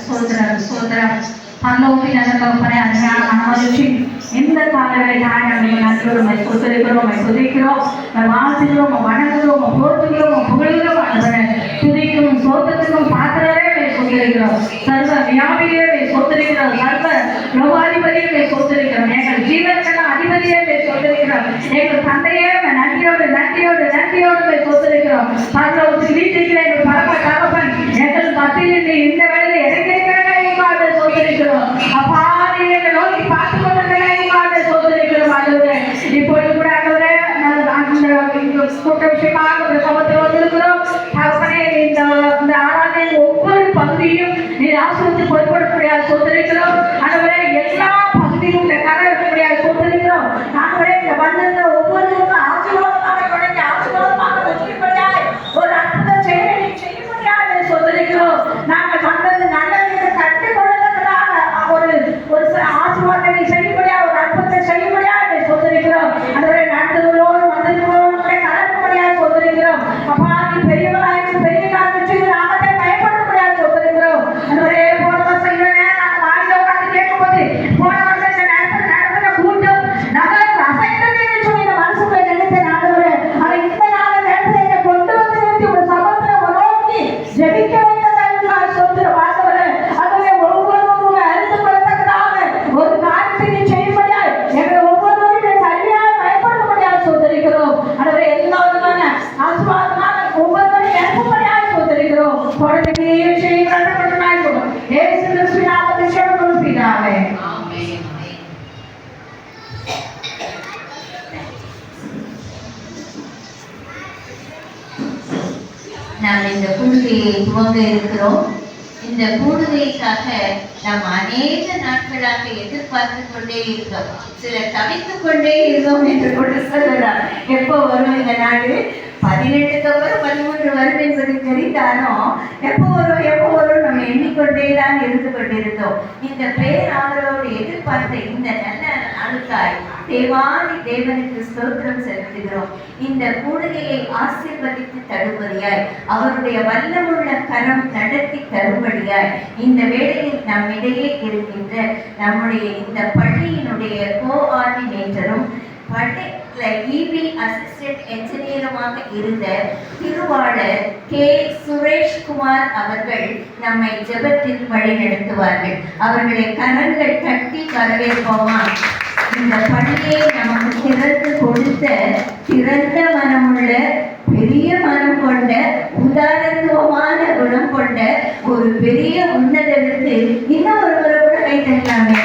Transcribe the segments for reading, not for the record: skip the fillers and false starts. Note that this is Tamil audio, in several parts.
சோதரம் பரலோகத்தில் தகப்பனே அருமையான மனமகிழ்ச்சி எந்த காலவேளைக்காக நாங்கள் நன்றியோடு சொத்தரிக்கிறோம் துதிக்கிறோம் வாழ்த்துகிறோம் வணங்குகிறோம் போற்றுகிறோம் புகழுகிறோம் ஆண்டவரே துதிக்கும் சோதத்துக்கும் பாத்திரவே சொத்தரிக்கிறோம் சர்வ வியாபியே சொத்தரிக்கிறோம் சர்வ லோகாதிபதியே சொத்தரிக்கிறோம் எங்கள் ஜீவனுக்கெல்லாம் அதிபதியே சொத்தரிக்கிறோம் எங்கள் தந்தையே நன்றியோடு நன்றியோடு நன்றியோடு சொத்தரிக்கிறோம் பரலோகத்தில் வீட்டில் எங்கள் பரம தகப்பன் எங்கள் மத்தியில் இந்த வேளையில் இறங்கியிருக்கிறேன் சொத்தரிக்கிறோம் அப்பா நீங்க நோக்கி பார்த்து கொண்டிருக்கிறேன் சொத்தரிக்கிறோம் ஆண்டவரே இப்பொழுது கூட ஆண்டவரே கூட்ட விஷயமாக ஒரு சமத்தில் வந்திருக்கிறோம் தகப்பனே இந்த ஆராதனை ஒவ்வொரு பகுதியும் நீர் ஆசிரியத்து பொறுப்படக்கூடிய சொத்தரிக்கிறோம் ஆண்டவரே எல்லா பகுதியும் இந்த கரை இருக்கக்கூடிய சொத்தரிக்கிறோம் ஆண்டவரே இந்த வந்திருந்த ஒவ்வொருவருக்கும் ஆசீர்வாதமாக தொடங்கி ஆசீர்வாதமாக வெற்றிப்படியாய் ஒரு அற்புத செயலை நீ செய்ய முடியாது சொத்தரிக்கிறோம் நாங்கள் வந்தது நல்லது கட்டி கொள்வதற்காக ஒரு ஆசீர்வாதத்தை செய்யும்படியா ஒரு அற்புதத்தை செய்யும்படியா சொத்தரிக்கிறோம் ஆண்டவரே நன்றிகளோடு வந்திருக்கிறோம் கலக்கும்படியா சொத்தரிக்கிறோம் அப்பா நீ பெரியவராக பெரிய காரணம் நாமத்தை பயப்பட முடியாது சொத்தரிக்கிறோம் ஆண்டவரே போன வருஷம் நாங்கள் வாயில உட்காந்து கேட்கும்போது போன வருஷம் இந்த நடந்த கூட்டம் நகரம் அசைந்தது சொல்லி இந்த மனசுக்குள்ள நினைத்தேன் ஆண்டவரே அதை இந்த நாள் நேரத்தில் என்னை கொண்டு வந்து நிறுத்தி ஒரு சமத்துல உலோக்கி ஜெபிக்க வைத்ததாக சொத்துற ஆண்டவரே அதுவே ஒவ்வொருவரும் அறிந்து கொள்ளத்தக்கதாக ஒரு காரியத்தை நீ செய்யும்படியாய் எங்களை ஒவ்வொருவரும் சரியாக பயன்படுத்த முடியாது சொத்தரிக்கிறோம் ஆண்டவரே எல்லா விதமான ஆசீர்வாதமான ஒவ்வொருவரும் எனக்கும்படியாக சொத்தரிக்கிறோம் தொடர்ந்து செய்யப்பட்டனாய் இயேசு கிறிஸ்துவின் நாமத்தில் ஜெபம் பிதாவே ஆமென். நாம் இந்த கூடுகையை துவங்க இருக்கிறோம். இந்த கூடுகைக்காக நாம் அநேக நாட்களாக எதிர்பார்த்து கொண்டே இருக்கோம். சிலர் தவித்துக் கொண்டே இருந்தோம் என்று கூட சொல்லலாம். எப்போ வரும் இந்த நாடு? 18க்கு அப்புறம் 13 வரும் என்பது தெரிந்தாலும் எப்போ வரும் நம்ம எண்ணிக்கொண்டே தான் இருந்து கொண்டிருந்தோம். இந்த பேராவலோடு எதிர்பார்த்த இந்த நல்ல நாளுக்காய் தேவாதி தேவனுக்கு ஸ்தோத்திரம் செலுத்துகிறோம். இந்த கூடுகையை ஆசீர்வதித்து தரும்படியாய் அவருடைய வல்லமுள்ள கரம் நடத்தி தரும்படியாய் இந்த வேளையில் நம்மிடையே இருக்கின்ற நம்முடைய இந்த பள்ளியினுடைய கோஆர்டினேட்டரும் இபி அசிஸ்டன்ட் என்ஜினியருமாக இருந்த திருவாளர் கே சுரேஷ்குமார் அவர்கள் நம்மை ஜெபத்தில் வழிநடத்துவார்கள். அவர்களை கரங்கள் தட்டி வரவேற்போமா? இந்த பள்ளியை நமக்கு திறந்து கொடுத்த திறந்த மனமுள்ள பெரிய மனம் கொண்ட உதாரணத்துவமான குணம் கொண்ட ஒரு பெரிய உன்னதருக்கு இன்னும் ஒருவரை கூட கைத்தரலாமே.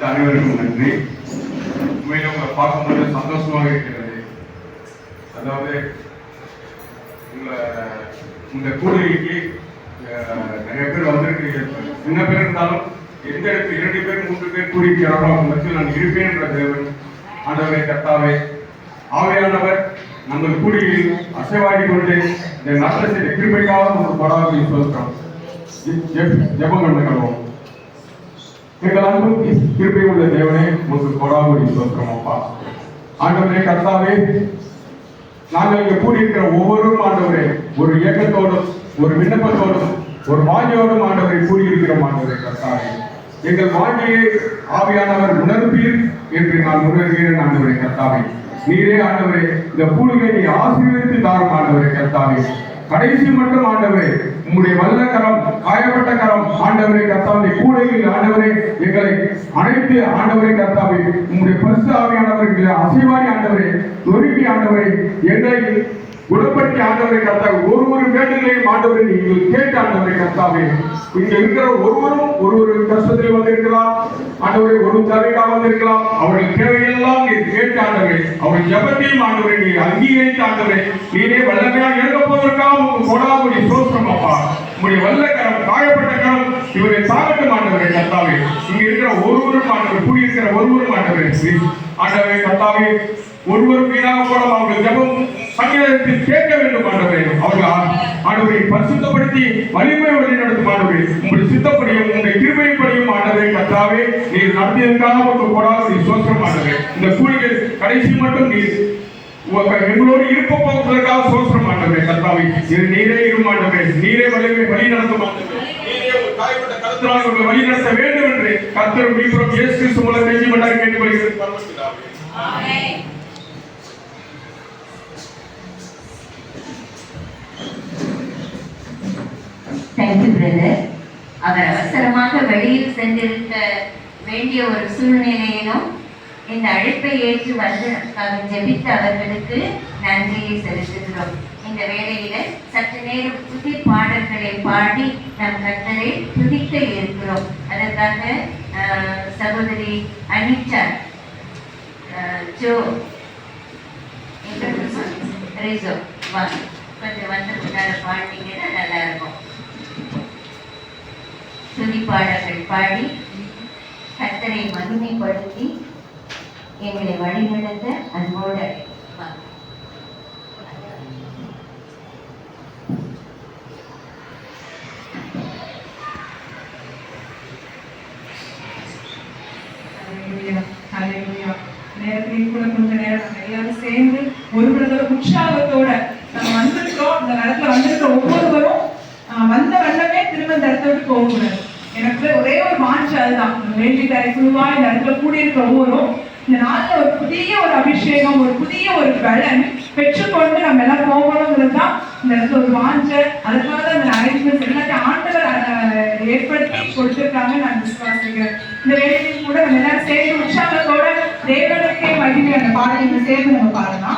அனைவருக்கும் நன்றி. உண்மையில உங்களை பார்க்கும்போது சந்தோஷமாக இருக்கிறது. அதாவது இந்த கூடுகைக்கு நிறைய பேர் வந்திருக்கீங்க. சின்ன பேர் இருந்தாலும் எந்த இடத்துல 2 பேர் 3 பேர் கூடியிருக்கிறாரோ அவங்க மத்தியில் நான் இருப்பேன் என்ற தேவன் ஆண்டவரை கர்த்தாவே ஆவியானவர் நம்ம கூடியில் அசைவாடி கொண்டு இந்த நாட்டில் செய்த கிருபைக்காக நமக்கு படாமல் சொல்கிறோம். ஜெபம் பண்ணுகிறோம். எங்கள் அன்பும் கிருபை உள்ள தேவனே உங்களுக்கு கொடாகுடி சொல்கிறோம். அப்பா ஆண்டவரே கர்த்தாவே நாங்கள் இங்கே கூடியிருக்கிற ஒவ்வொருவரும் ஆண்டவரே ஒரு இயக்கத்தோடும் ஒரு விண்ணப்பத்தோடும் ஒரு வாஞ்சியோடும் ஆண்டவரை கூடியிருக்கிறோம். ஆண்டவரை கர்த்தாவே எங்கள் வாஞ்சியை ஆவியானவர் உணர்ப்பீர் என்று நான் உணர்கிறேன். ஆண்டவரை கர்த்தாவே நீரே ஆண்டவரே இந்த கூடுகை நீ ஆசீர்வதித்து தாரும். ஆண்டவரை கர்த்தாவே கடைசி மட்டும் ஆண்டவரே உங்களுடைய வல்ல கரம் காயப்பட்ட கரம் ஆண்டவரை கர்த்தாவே கூடையில் ஆண்டவரை எங்களை அனைத்து ஆண்டவரை கர்த்தாவே உங்களுடைய பரிசு ஆவியானவர்களை அசைவாடி ஆண்டவரை நொறுக்கி ஆண்டவரை எங்களை குணப்படுத்தி ஆண்டவரை கர்த்தாவே ஒரு வேண்டுகளையும் ஆண்டவரை நீங்கள் கேட்டு ஆண்டவரை கர்த்தாவே இங்க இருக்கிற ஒரு கஷ்டத்தில் வந்திருக்கலாம் ஆண்டவரை ஒரு தேவைக்காக வந்திருக்கலாம். அவர்கள் தேவையெல்லாம் நீ கேட்டு ஆண்டவரை அவர்கள் ஜெபத்தையும் ஆண்டவரை நீ அங்கீகரித்து ஆண்டவரை நீரே வல்லமையாக எழுத போவதற்காக உங்களுக்கு கொடாகுடி சோத்திரம். அப்பா உங்களுடைய வல்ல கரம் காயப்பட்ட கரம் இவரை சாகட்டும் ஆண்டவரே கர்த்தாவே. இங்க இருக்கிற ஒருவரும் ஆண்டவர் கூடியிருக்கிற ஒருவரும் ஆண்டவரே ஆண்டவரே கர்த்தாவே ஒருவரும் வீணாக போடாம அவர்கள் ஜெபம் சங்கீதத்தில் கேட்க வேண்டும் ஆண்டவரே. அவர்கள் ஆண்டவரை பரிசுத்தப்படுத்தி வலிமை வழி நடத்தும் ஆண்டவரே. உங்களுடைய சித்தப்படியும் உங்களுடைய கிருபைப்படியும் ஆண்டவரை கர்த்தாவே நீர் நடத்தியதற்காக ஒரு கொடாத சோத்திரம் ஆண்டவரே. இந்த கூலிகள் கடைசி மட்டும் நீர் எங்களோடு இருப்ப போவதற்காக சோத்திரம் ஆண்டவரே கர்த்தாவே. நீரே இரும் ஆண்டவரே. நீரே வழி நடத்தும் ஆண்டவரே. தாய்ப்பட்ட கருத்தினால் உங்களை வழி நடத்த வேண்டும் என்று கர்த்தர் மீண்டும் இயேசு கிறிஸ்து மூலம் நெஞ்சிமண்டாக கேட்டுக்கொள்கிறது பரமபிதாவே. ஆமென். Thank you brother. அவர் அவசரமாக வெளியில் சென்றிருக்க வேண்டிய ஒரு சூழ்நிலையிலும் இந்த அழைப்பை ஏற்று வந்து ஜெபித்த அவர்களுக்கு நன்றியை செலுத்துகிறோம். இந்த வேளையில சற்று நேரம் புதி பாடல்களை பாடி நம் கர்த்தரை துதிக்க இருக்கிறோம். அதற்காக சகோதரி அனிச்சா ஜோ ரிசோ கொஞ்சம் வந்து முன்னால பாடினீங்கன்னா நல்லா இருக்கும். துதி பாடல்கள் பாடி கர்த்தரை மகிமைப்படுத்தி எங்களை வழிநடத்த அன்போடு நேரத்திலேயும் கூட கொஞ்ச நேரம் நம்ம எல்லாரும் சேர்ந்து ஒருவரோட உற்சாகத்தோட நம்ம வந்திருக்கோம். இந்த நேரத்துல வந்திருக்க ஒவ்வொருவரும் வந்த வண்ணமே திரும்ப இந்த இடத்த விட்டு போகக்கூடாது. எனக்கு ஒரே ஒரு மாற்று அதுதான். வேண்டிட்டாரி குழுவா இந்த இடத்துல கூடியிருக்க ஒவ்வொரும் இந்த நாளில் ஒரு புதிய ஒரு அபிஷேகம், ஒரு புதிய ஒரு பலன் பெற்றுக்கொண்டு நம்ம எல்லாம் போகணுங்கிறது தான் இந்த இடத்துல ஒரு வாஞ்ச. அதுக்காக தான் இந்த அரேஞ்ச்மெண்ட்ஸ் எல்லாத்தையும் ஆண்டவர் ஏற்படுத்தி கொடுத்துருக்காங்க நான் விசுவாசிக்கிறேன். இந்த வேலையும் கூட நம்ம எல்லாரும் சேர்ந்து உற்சாகத்தோட தேவனுக்கே மகிமை அந்த பாடல்களை சேர்ந்து நம்ம பாடலாம்.